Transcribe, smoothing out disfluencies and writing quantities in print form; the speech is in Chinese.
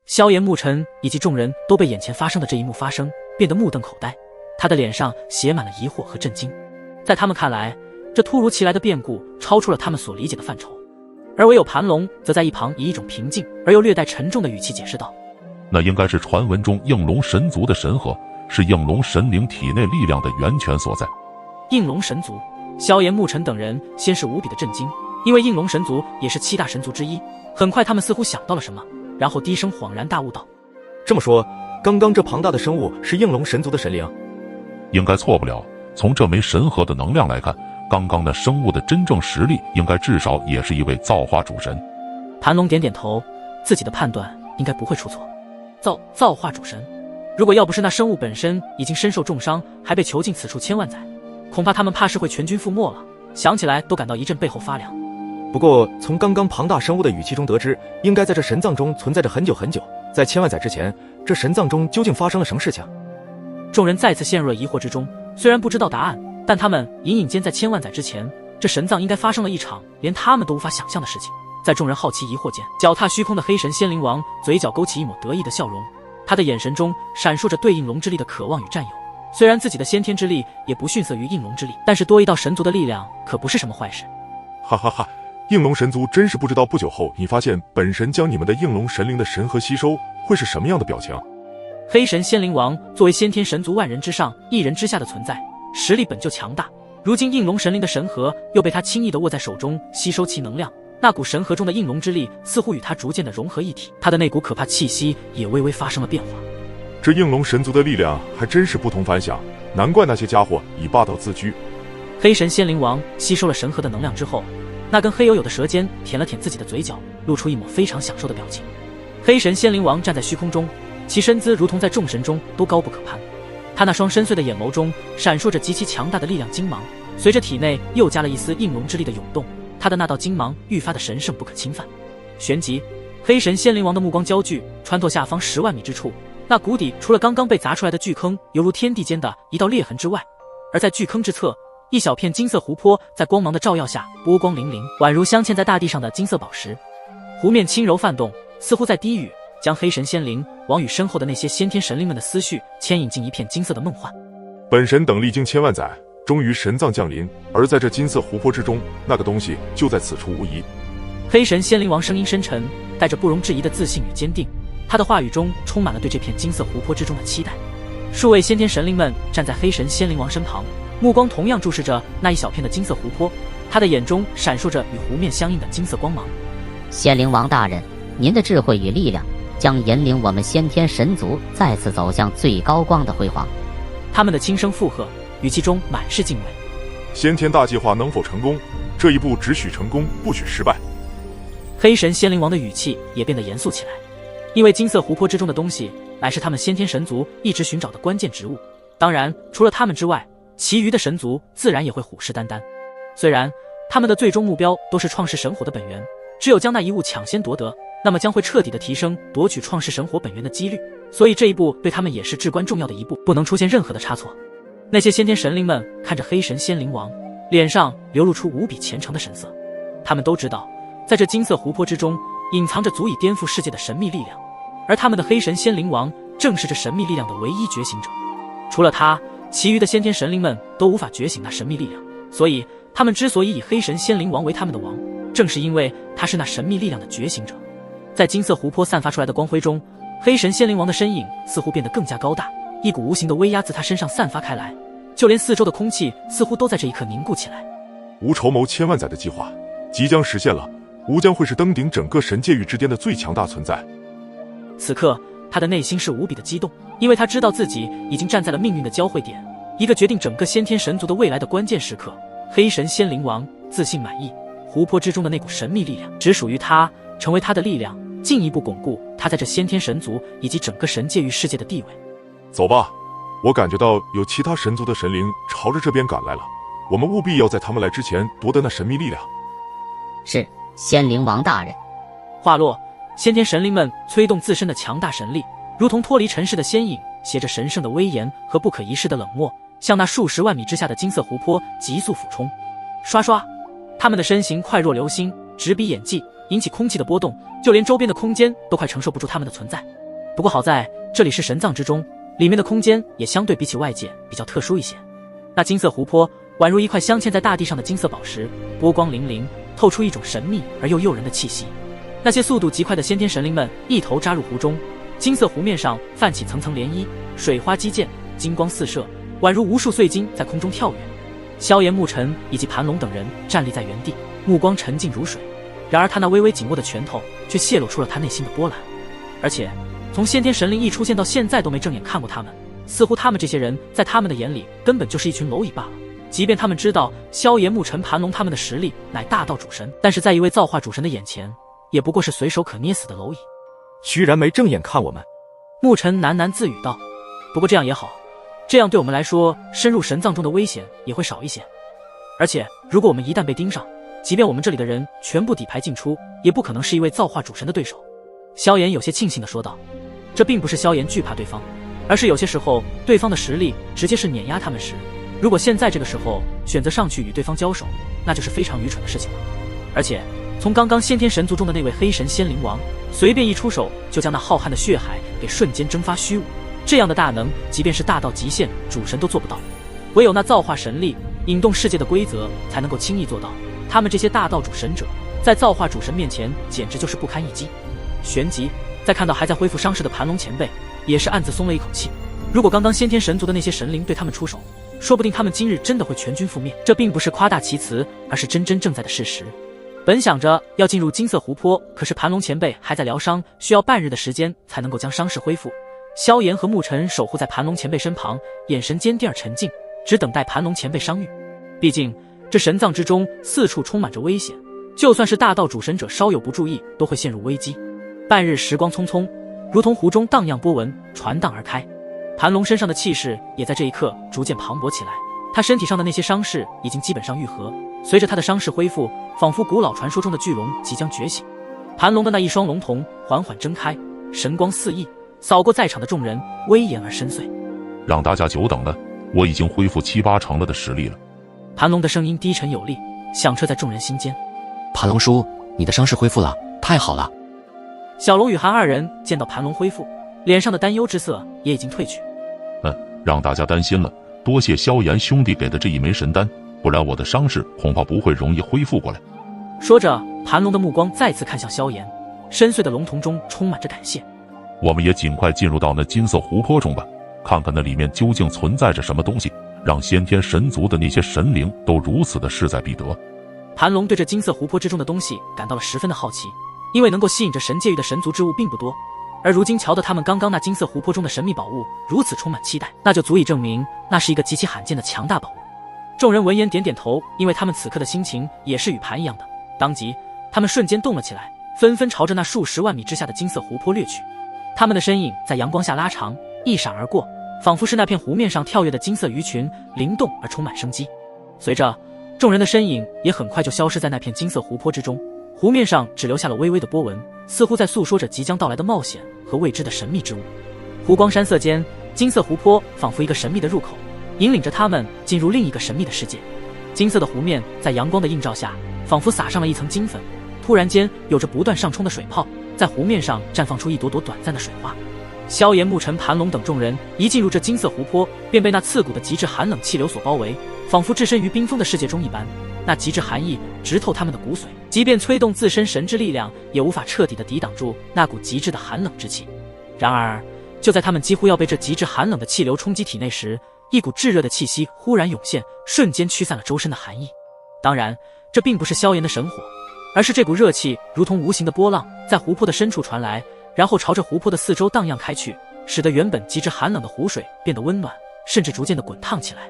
萧炎、沐尘以及众人都被眼前发生的这一幕发生变得目瞪口呆，他的脸上写满了疑惑和震惊。在他们看来，这突如其来的变故超出了他们所理解的范畴，而唯有盘龙则在一旁以一种平静而又略带沉重的语气解释道：那应该是传闻中应龙神族的神核，是应龙神灵体内力量的源泉所在。应龙神族，萧炎、沐尘等人先是无比的震惊，因为应龙神族也是7大神族之一。很快他们似乎想到了什么，然后低声恍然大悟道：这么说，刚刚这庞大的生物是应龙神族的神灵？应该错不了，从这枚神核的能量来看，刚刚那生物的真正实力应该至少也是一位造化主神。盘龙点点头，自己的判断应该不会出错。造化主神，如果要不是那生物本身已经身受重伤，还被囚禁此处千万载，恐怕他们怕是会全军覆没了。想起来都感到一阵背后发凉。不过从刚刚庞大生物的语气中得知，应该在这神藏中存在着很久很久，在千万载之前，这神藏中究竟发生了什么事情？众人再次陷入了疑惑之中，虽然不知道答案，但他们隐隐间在千万载之前，这神藏应该发生了一场连他们都无法想象的事情。在众人好奇疑惑间，脚踏虚空的黑神仙灵王嘴角勾起一抹得意的笑容，他的眼神中闪烁着对应龙之力的渴望与占有。虽然自己的先天之力也不逊色于应龙之力，但是多一道神族的力量可不是什么坏事。哈哈哈，应龙神族真是不知道不久后你发现本神将你们的应龙神灵的神核吸收会是什么样的表情。黑神仙灵王作为先天神族万人之上一人之下的存在，实力本就强大，如今应龙神灵的神核又被他轻易地握在手中，吸收其能量，那股神核中的应龙之力似乎与他逐渐的融合一体，他的那股可怕气息也微微发生了变化。这应龙神族的力量还真是不同凡响，难怪那些家伙以霸道自居。黑神仙灵王吸收了神核的能量之后，那根黑黝黝的舌尖舔了舔自己的嘴角，露出一抹非常享受的表情。黑神仙灵王站在虚空中，其身姿如同在众神中都高不可攀。他那双深邃的眼眸中闪烁着极其强大的力量金芒，随着体内又加了一丝应龙之力的涌动，他的那道金芒愈发的神圣不可侵犯。旋即，黑神仙灵王的目光焦距，穿透下方10万米之处，那谷底除了刚刚被砸出来的巨坑犹如天地间的一道裂痕之外，而在巨坑之侧，一小片金色湖泊在光芒的照耀下波光粼粼，宛如镶嵌在大地上的金色宝石。湖面轻柔泛动，似乎在低语，将黑神仙灵王与身后的那些先天神灵们的思绪牵引进一片金色的梦幻。本神等历经千万载，终于神藏降临，而在这金色湖泊之中，那个东西就在此处无疑。黑神仙灵王声音深沉，带着不容置疑的自信与坚定，他的话语中充满了对这片金色湖泊之中的期待。数位先天神灵们站在黑神仙灵王身旁，目光同样注视着那一小片的金色湖泊，他的眼中闪烁着与湖面相应的金色光芒。仙灵王大人，您的智慧与力量将引领我们先天神族再次走向最高光的辉煌。他们的轻声附和，语气中满是敬畏。先天大计划能否成功？这一步只许成功，不许失败。黑神仙灵王的语气也变得严肃起来，因为金色湖泊之中的东西乃是他们先天神族一直寻找的关键植物。当然，除了他们之外，其余的神族自然也会虎视眈眈。虽然他们的最终目标都是创世神火的本源，只有将那一物抢先夺得，那么将会彻底的提升夺取创世神火本源的几率。所以这一步对他们也是至关重要的一步，不能出现任何的差错。那些先天神灵们看着黑神仙灵王，脸上流露出无比虔诚的神色。他们都知道，在这金色湖泊之中隐藏着足以颠覆世界的神秘力量，而他们的黑神仙灵王正是这神秘力量的唯一觉醒者。除了他，其余的先天神灵们都无法觉醒那神秘力量，所以他们之所以以黑神仙灵王为他们的王，正是因为他是那神秘力量的觉醒者。在金色湖泊散发出来的光辉中，黑神仙灵王的身影似乎变得更加高大，一股无形的威压自他身上散发开来，就连四周的空气似乎都在这一刻凝固起来。吾筹谋千万载的计划即将实现了，吾将会是登顶整个神界域之巅的最强大存在。此刻他的内心是无比的激动，因为他知道自己已经站在了命运的交汇点，一个决定整个先天神族的未来的关键时刻。黑神仙灵王自信满意，湖泊之中的那股神秘力量只属于他，成为他的力量，进一步巩固他在这先天神族以及整个神界域世界的地位。走吧，我感觉到有其他神族的神灵朝着这边赶来了，我们务必要在他们来之前夺得那神秘力量。是，仙灵王大人。话落，先天神灵们催动自身的强大神力，如同脱离尘世的仙影，携着神圣的威严和不可一世的冷漠，向那数十万米之下的金色湖泊急速俯冲。刷刷，他们的身形快若流星，直逼眼际，引起空气的波动，就连周边的空间都快承受不住它们的存在。不过好在这里是神藏之中，里面的空间也相对比起外界比较特殊一些。那金色湖泊宛如一块镶嵌在大地上的金色宝石，波光粼粼，透出一种神秘而又诱人的气息。那些速度极快的先天神灵们一头扎入湖中，金色湖面上泛起层层涟漪，水花激溅，金光四射，宛如无数碎金在空中跳跃。萧炎、沐尘以及盘龙等人站立在原地，目光沉静如水。然而他那微微紧握的拳头却泄露出了他内心的波澜。而且从先天神灵一出现到现在都没正眼看过他们，似乎他们这些人在他们的眼里根本就是一群蝼蚁罢了。即便他们知道萧炎、沐尘、盘龙他们的实力乃大道主神，但是在一位造化主神的眼前，也不过是随手可捏死的蝼蚁。居然没正眼看我们！沐尘喃喃自语道：“不过这样也好，这样对我们来说，深入神藏中的危险也会少一些。而且，如果我们一旦被盯上，即便我们这里的人全部底牌尽出，也不可能是一位造化主神的对手。”萧炎有些庆幸地说道。这并不是萧炎惧怕对方，而是有些时候对方的实力直接是碾压他们时，如果现在这个时候选择上去与对方交手，那就是非常愚蠢的事情了。而且从刚刚先天神族中的那位黑神仙灵王，随便一出手就将那浩瀚的血海给瞬间蒸发虚无，这样的大能，即便是大到极限主神都做不到，唯有那造化神力引动世界的规则才能够轻易做到。他们这些大道主神者，在造化主神面前简直就是不堪一击。旋即在看到还在恢复伤势的盘龙前辈，也是暗自松了一口气。如果刚刚先天神族的那些神灵对他们出手，说不定他们今日真的会全军覆灭。这并不是夸大其词，而是真真正在的事实。本想着要进入金色湖泊，可是盘龙前辈还在疗伤，需要半日的时间才能够将伤势恢复。萧炎和沐尘守护在盘龙前辈身旁，眼神坚定而沉静，只等待盘龙前辈伤愈。毕竟这神藏之中四处充满着危险，就算是大道主神者稍有不注意，都会陷入危机。半日时光匆匆，如同湖中荡漾波纹传荡而开。盘龙身上的气势也在这一刻逐渐磅礴起来，他身体上的那些伤势已经基本上愈合，随着他的伤势恢复，仿佛古老传说中的巨龙即将觉醒。盘龙的那一双龙瞳缓缓睁开，神光四溢，扫过在场的众人，威严而深邃。让大家久等了，我已经恢复7、8成了的实力了。盘龙的声音低沉有力，响彻在众人心间。盘龙叔，你的伤势恢复了，太好了。小龙与韩二人见到盘龙恢复，脸上的担忧之色也已经褪去。让大家担心了，多谢萧炎兄弟给的这一枚神丹，不然我的伤势恐怕不会容易恢复过来。说着，盘龙的目光再次看向萧炎，深邃的龙瞳中充满着感谢。我们也尽快进入到那金色湖泊中吧，看看那里面究竟存在着什么东西，让先天神族的那些神灵都如此的势在必得。盘龙对这金色湖泊之中的东西感到了十分的好奇，因为能够吸引着神界域的神族之物并不多，而如今瞧得他们刚刚那金色湖泊中的神秘宝物如此充满期待，那就足以证明那是一个极其罕见的强大宝物。众人闻言点点头，因为他们此刻的心情也是与盘一样的。当即他们瞬间动了起来，纷纷朝着那数十万米之下的金色湖泊掠去。他们的身影在阳光下拉长，一闪而过，仿佛是那片湖面上跳跃的金色鱼群，灵动而充满生机。随着众人的身影也很快就消失在那片金色湖泊之中，湖面上只留下了微微的波纹，似乎在诉说着即将到来的冒险和未知的神秘之物。湖光山色间，金色湖泊仿佛一个神秘的入口，引领着他们进入另一个神秘的世界。金色的湖面在阳光的映照下，仿佛撒上了一层金粉，突然间有着不断上冲的水泡，在湖面上绽放出一朵朵短暂的水花。萧炎、沐尘、盘龙等众人一进入这金色湖泊，便被那刺骨的极致寒冷气流所包围，仿佛置身于冰封的世界中一般。那极致寒意直透他们的骨髓，即便催动自身神之力量，也无法彻底的抵挡住那股极致的寒冷之气。然而就在他们几乎要被这极致寒冷的气流冲击体内时，一股炙热的气息忽然涌现，瞬间驱散了周身的寒意。当然这并不是萧炎的神火，而是这股热气如同无形的波浪，在湖泊的深处传来，然后朝着湖泊的四周荡漾开去，使得原本极致寒冷的湖水变得温暖，甚至逐渐的滚烫起来。